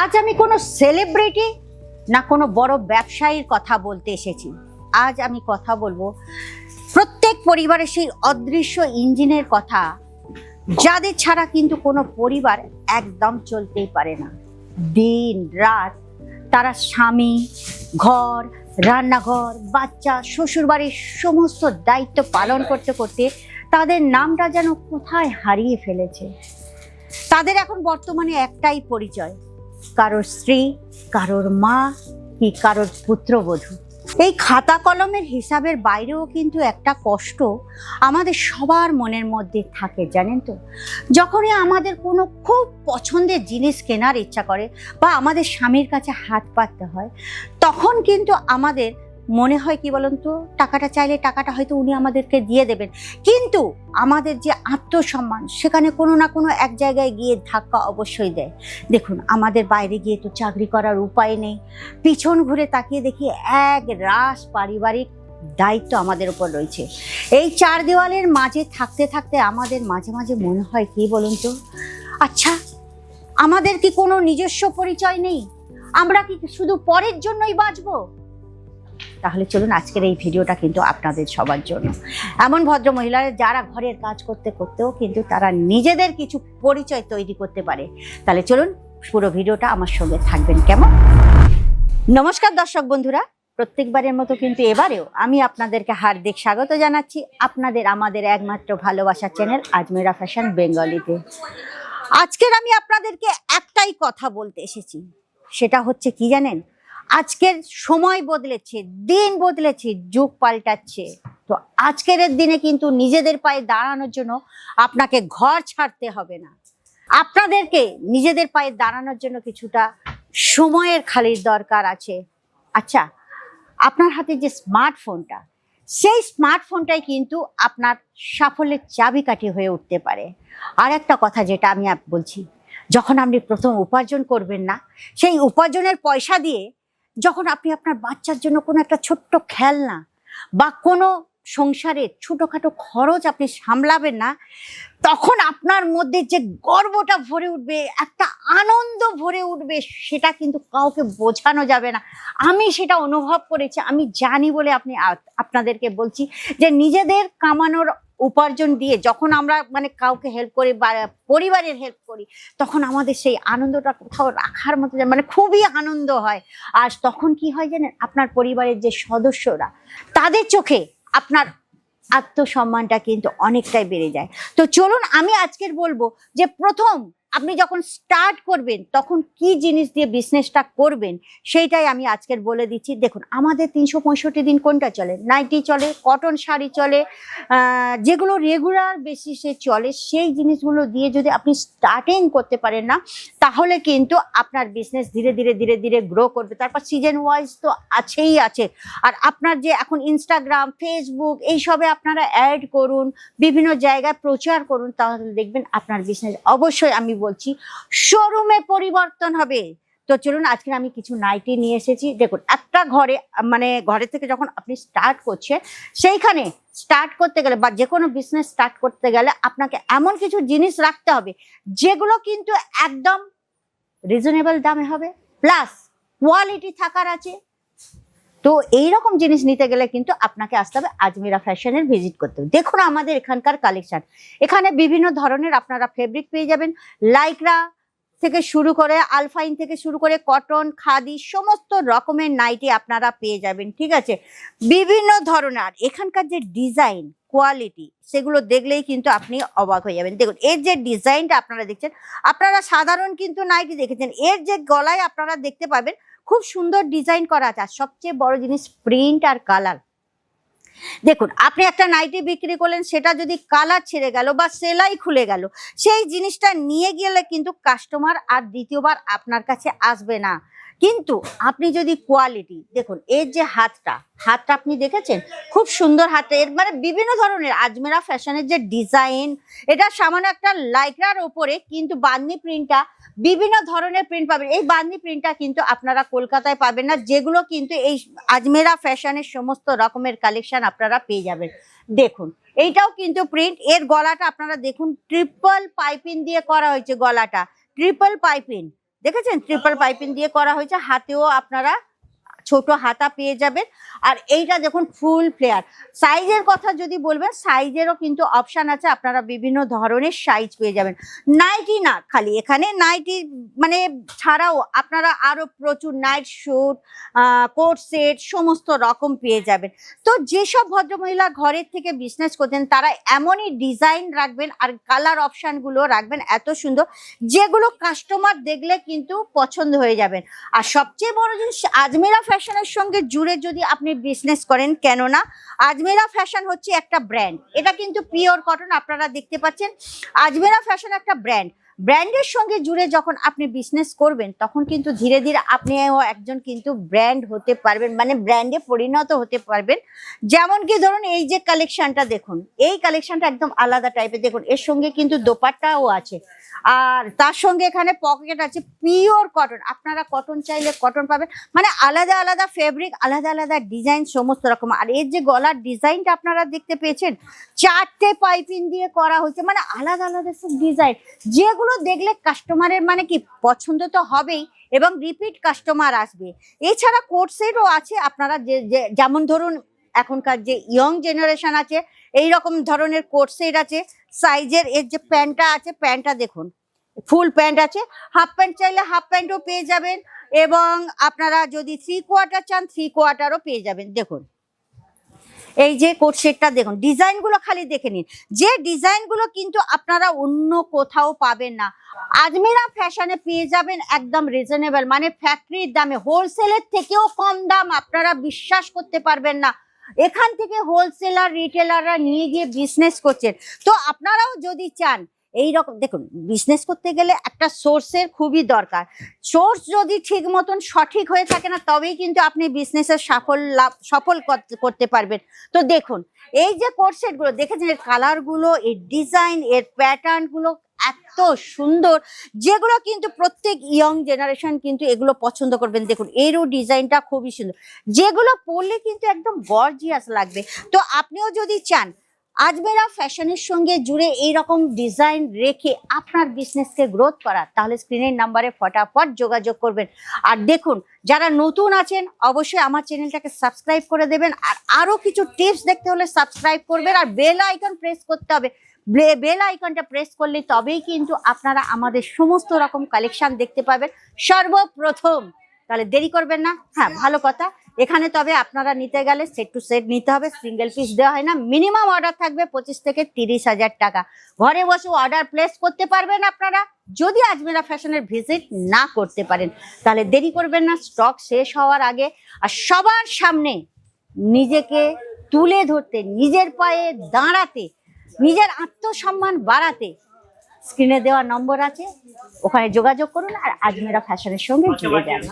আজ আমি কোনো সেলিব্রিটি না কোনো বড় ব্যবসায়ীর কথা বলতে এসেছি। আজ আমি কথা বলবো প্রত্যেক পরিবারের সেই অদৃশ্য ইঞ্জিনের কথা, যাদের ছাড়া কিন্তু কোনো পরিবার একদম চলতেই পারে না। দিন রাত তারা স্বামী, ঘর, রান্নাঘর, বাচ্চা, শ্বশুরবাড়ির সমস্ত দায়িত্ব পালন করতে করতে তাদের নামটা যেন কোথায় হারিয়ে ফেলেছে। তাদের এখন বর্তমানে একটাই পরিচয়, কারোর স্ত্রী, কারোর মা, কি কারোর পুত্রবধূ। এই খাতা কলমের হিসাবের বাইরেও কিন্তু একটা কষ্ট আমাদের সবার মনের মধ্যে থাকে, জানেন তো। যখনই আমাদের কোনো খুব পছন্দের জিনিস কেনার ইচ্ছা করে বা আমাদের স্বামীর কাছে হাত পাততে হয়, তখন কিন্তু আমাদের মনে হয় কি বলুন তো, টাকাটা চাইলে টাকাটা হয়তো উনি আমাদেরকে দিয়ে দেবেন, কিন্তু আমাদের যে আত্মসম্মান সেখানে কোনো না কোনো এক জায়গায় গিয়ে ধাক্কা অবশ্যই দেয়। দেখুন, আমাদের বাইরে গিয়ে তো চাকরি করার উপায় নেই, পিছন ঘুরে তাকিয়ে দেখি এক রাশ পারিবারিক দায়িত্ব আমাদের উপর রয়েছে। এই চার দেওয়ালের মাঝে থাকতে থাকতে আমাদের মাঝে মাঝে মনে হয় কি বলুন তো, আচ্ছা আমাদের কি কোনো নিজস্ব পরিচয় নেই? আমরা কি শুধু পরের জন্যই বাঁচবো? তাহলে চলুন, আজকের এই ভিডিওটা কিন্তু আপনাদের সবার জন্য। এমন ভদ্র মহিলারা যারা ঘরের কাজ করতে করতেও কিন্তু তারা নিজেদের কিছু পরিচয় তৈরি করতে পারে। তাহলে চলুন, পুরো ভিডিওটা আমার সঙ্গে থাকবেন, কেমন? নমস্কার দর্শক বন্ধুরা, প্রত্যেকবারের মতো কিন্তু এবারেও আমি আপনাদেরকে হার্দিক স্বাগত জানাচ্ছি আপনাদের আমাদের একমাত্র ভালোবাসার চ্যানেল আজমেরা ফ্যাশন বেঙ্গলিতে। আজকের আমি আপনাদেরকে একটাই কথা বলতে এসেছি, সেটা হচ্ছে কি জানেন, আজকের সময় বদলেছে, দিন বদলেছে, যুগ পাল্টাচ্ছে। তো আজকের দিনে কিন্তু নিজেদের পায়ে দাঁড়ানোর জন্য আপনাকে ঘর ছাড়তে হবে না, আপনাদেরকে নিজেদের পায়ে দাঁড়ানোর জন্য কিছুটা সময়ের খালির দরকার আছে। আচ্ছা, আপনার হাতে যে স্মার্টফোনটা, সেই স্মার্টফোনটাই কিন্তু আপনার সাফল্যের চাবিকাঠি হয়ে উঠতে পারে। আর একটা কথা যেটা আমি বলছি, যখন আপনি প্রথম উপার্জন করবেন না, সেই উপার্জনের পয়সা দিয়ে যখন আপনি আপনার বাচ্চার জন্য কোনো একটা ছোট্ট খেলনা বা কোনো সংসারের ছোটোখাটো খরচ আপনি সামলাবেন না, তখন আপনার মধ্যে যে গর্বটা ভরে উঠবে, একটা আনন্দ ভরে উঠবে, সেটা কিন্তু কাউকে বোঝানো যাবে না। আমি সেটা অনুভব করেছি, আমি জানি বলে আপনাদেরকে বলছি যে নিজেদের কামানোর উপার্জন দিয়ে যখন আমরা কাউকে হেল্প করি বা পরিবারের হেল্প করি, তখন আমাদের সেই আনন্দটা কোথাও রাখার মতো খুবই আনন্দ হয়। আর তখন কি হয় জানেন, আপনার পরিবারের যে সদস্যরা, তাদের চোখে আপনার আত্মসম্মানটা কিন্তু অনেকটাই বেড়ে যায়। তো চলুন, আমি আজকের বলবো যে প্রথম আপনি যখন স্টার্ট করবেন তখন কি জিনিস দিয়ে বিজনেসটা করবেন, সেইটাই আমি আজকের বলে দিচ্ছি। দেখুন, আমাদের 365 দিন কোনটা চলে? নাইটি চলে, কটন শাড়ি চলে, যেগুলো রেগুলার বেসিসে চলে, সেই জিনিসগুলো দিয়ে যদি আপনি স্টার্টিং করতে পারেন না, তাহলে কিন্তু আপনার বিজনেস ধীরে ধীরে ধীরে ধীরে গ্রো করবে। তারপর সিজন ওয়াইজ তো আছেই আছে। আর আপনার যে এখন ইনস্টাগ্রাম, ফেসবুক এইসবে আপনারা অ্যাড করুন, বিভিন্ন জায়গায় প্রচার করুন, তাহলে দেখবেন আপনার বিজনেস অবশ্যই, আমি বলছি, শোরুমে পরিবর্তন হবে। তো চলুন, আজকে আমি কিছু নাইটি নিয়ে এসেছি। দেখুন, একটা ঘরে থেকে যখন আপনি স্টার্ট করছে, সেইখানে স্টার্ট করতে গেলে বা যে কোনো বিজনেস স্টার্ট করতে গেলে আপনাকে এমন কিছু জিনিস রাখতে হবে যেগুলো কিন্তু একদম রিজনেবল দামে হবে, প্লাস কোয়ালিটি থাকার আছে। তো এইরকম জিনিস নিতে গেলে কিন্তু আপনাকে আসতে হবে আজমেরা ফ্যাশনের ভিজিট করতে হবে। দেখুন আমাদের এখানকার কালেকশন, এখানে বিভিন্ন ধরনের আপনারা ফেব্রিক পেয়ে যাবেন, লাইক্রা থেকে শুরু করে আলফাইন থেকে শুরু করে কটন, খাদি, সমস্ত রকমের নাইটি আপনারা পেয়ে যাবেন, ঠিক আছে, বিভিন্ন ধরনের। আর এখানকার যে ডিজাইন, কোয়ালিটি, সেগুলো দেখলেই কিন্তু আপনি অবাক হয়ে যাবেন। দেখুন, এর যে ডিজাইনটা আপনারা দেখছেন, আপনারা সাধারণ কিন্তু নাইটি দেখেছেন, এর যে গলায় আপনারা দেখতে পাবেন খুব সুন্দর ডিজাইন করা আছে। আর সবচেয়ে বড় জিনিস প্রিন্ট আর কালার। দেখুন, আপনি একটা নাইটি বিক্রি করলেন, সেটা যদি কালার ছেড়ে গেল বা সেলাই খুলে গেল, সেই জিনিসটা নিয়ে গেলে কিন্তু কাস্টমার আর দ্বিতীয়বার আপনার কাছে আসবে না। কিন্তু আপনি যদি কোয়ালিটি দেখুন, এর যে হাতটা আপনি দেখেছেন, খুব সুন্দর হাতে, এর বিভিন্ন ধরনের আজমেরা ফ্যাশনের যে ডিজাইন, এটা সামান্য একটা লাইক্রার ওপরে কিন্তু বান্দি প্রিন্টটা, বিভিন্ন ধরনের প্রিন্ট পাবেন। এই বান্দি প্রিন্টটা কিন্তু আপনারা কলকাতায় পাবেন না, যেগুলো কিন্তু এই আজমেরা ফ্যাশনের সমস্ত রকমের কালেকশন আপনারা পেয়ে যাবেন। দেখুন, এইটাও কিন্তু প্রিন্ট, এর গলাটা আপনারা দেখুন, ট্রিপল পাইপিং দিয়ে করা হয়েছে, গলাটা ট্রিপল পাইপিং, দেখেছেন ট্রিপল পাইপিং দিয়ে করা হয়েছে, হাতেও আপনারা ছোট হাতা পেয়ে যাবেন। আর এইটা দেখুন ফুল ফ্লেয়ার। সাইজের কথা যদি বলবেন, সাইজেরও কিন্তু অপশান আছে, আপনারা বিভিন্ন ধরনের সাইজ পেয়ে যাবেন। নাইটি না খালি এখানে নাইটি মানে ছাড়াও আপনারা আরো প্রচুর নাইট স্যুট, কোট সেট সমস্ত রকম পেয়ে যাবেন। তো যেসব ভদ্রমহিলা ঘরের থেকে বিজনেস করতেন তারা এমনই ডিজাইন রাখবেন আর কালার অপশানগুলো রাখবেন এত সুন্দর, যেগুলো কাস্টমার দেখলে কিন্তু পছন্দ হয়ে যাবেন। আর সবচেয়ে বড় জিনিস, আজমেরা ফ্যাশনের সঙ্গে জুড়ে যদি আপনি বিজনেস করেন, কেননা আজমেরা ফ্যাশন হচ্ছে একটা ব্র্যান্ড, এটা কিন্তু পিওর কটন আপনারা দেখতে পাচ্ছেন। আজমেরা ফ্যাশন একটা ব্র্যান্ড, ব্র্যান্ডের সঙ্গে জুড়ে যখন আপনি বিজনেস করবেন তখন কিন্তু ধীরে ধীরে আপনিও একজন কিন্তু ব্র্যান্ড হতে পারবেন, মানে ব্র্যান্ডে পরিণত হতে পারবেন। যেমন কি ধরুন এই যে কালেকশনটা দেখুন, এই কালেকশনটা একদম আলাদা টাইপের, দেখুন এর সঙ্গে কিন্তু দোপাট্টাও আছে আর তার সঙ্গে এখানে পকেট আছে, পিওর কটন। আপনারা কটন চাইলে কটন পাবেন, মানে আলাদা আলাদা ফেব্রিক, আলাদা আলাদা ডিজাইন সমস্ত রকম। আর এর যে গলার ডিজাইনটা আপনারা দেখতে পেয়েছেন, 4টে পাইপিং দিয়ে করা হয়েছে, মানে আলাদা আলাদা সব ডিজাইন, যেগুলো দেখলে কাস্টমারের মানে কি পছন্দ তো হবেই এবং রিপিট কাস্টমার আসবে। এছাড়া কোট সেটও আছে আপনারা যেমন ধরুন এখনকার যে ইয়ং জেনারেশন আছে এই রকম ধরনের কোট সেট আছে। সাইজের এর যে প্যান্টটা আছে, প্যান্টটা দেখুন ফুল প্যান্ট আছে, হাফ প্যান্ট চাইলে হাফ প্যান্টও পেয়ে যাবেন এবং আপনারা যদি 3/4 চান 3/4ও পেয়ে যাবেন। দেখুন এই যে কোট সেটটা দেখুন, ডিজাইনগুলো খালি দেখে নিন, যে ডিজাইনগুলো কিন্তু আপনারা অন্য কোথাও পাবেন না। আজমেরা ফ্যাশনে পেয়ে যাবেন একদম রিজনেবল, মানে ফ্যাক্টরির দামে, হোলসেলের থেকেও কম দাম, আপনারা বিশ্বাস করতে পারবেন না। এখান থেকে হোলসেলার রিটেলাররা নিয়ে গিয়ে বিজনেস করছেন। তো আপনারাও যদি চান এইরকম, দেখুন বিজনেস করতে গেলে একটা সোর্সের খুবই দরকার, সোর্স যদি ঠিক মতন সঠিক হয়ে থাকে না তবেই কিন্তু আপনি বিজনেসের সফল করতে পারবেন। তো দেখুন এই যে কোট সেটগুলো দেখেছেন, এর কালারগুলো, এর ডিজাইন, এর প্যাটার্নগুলো এত সুন্দর, যেগুলো কিন্তু প্রত্যেক ইয়ং জেনারেশন কিন্তু এগুলো পছন্দ করবেন। দেখুন এরও ডিজাইনটা খুবই সুন্দর, যেগুলো পরলে কিন্তু একদম গর্জিয়াস লাগবে। তো আপনিও যদি চান আজমেরা ফ্যাশনের সঙ্গে জুড়ে এইরকম ডিজাইন রেখে আপনার বিজনেসকে গ্রোথ করার, তাহলে স্ক্রিনের নাম্বারে ফটাফট যোগাযোগ করবেন। আর দেখুন যারা নতুন আছেন অবশ্যই আমার চ্যানেলটাকে সাবস্ক্রাইব করে দেবেন, আর আরও কিছু টিপস দেখতে হলে সাবস্ক্রাইব করবেন আর বেল আইকন প্রেস করতে হবে। বেল আইকনটা প্রেস করলে তবেই কিন্তু আপনারা আমাদের সমস্ত রকম কালেকশন দেখতে পাবেন সর্বপ্রথম। তাহলে দেরি করবেন না। হ্যাঁ ভালো কথা, এখানে তবে আপনারা নিতে গেলে সেট টু সেট নিতে হবে, সিঙ্গেল পিস দেওয়া হয় না। মিনিমাম অর্ডার থাকবে 25 থেকে 30,000 টাকা। ঘরে বসে অর্ডার প্লেস করতে পারবেন আপনারা যদি আজমেরা ফ্যাশনের ভিজিট না করতে পারেন। তাহলে দেরি করবেন না, স্টক শেষ হওয়ার আগে আর সবার সামনে নিজেকে তুলে ধরতে, নিজের পায়ে দাঁড়াতে, নিজের আত্মসম্মান বাড়াতে স্ক্রিনে দেওয়া নম্বর আছে, ওখানে যোগাযোগ করুন আর আজমেরা ফ্যাশনের সঙ্গে জুড়ে যান।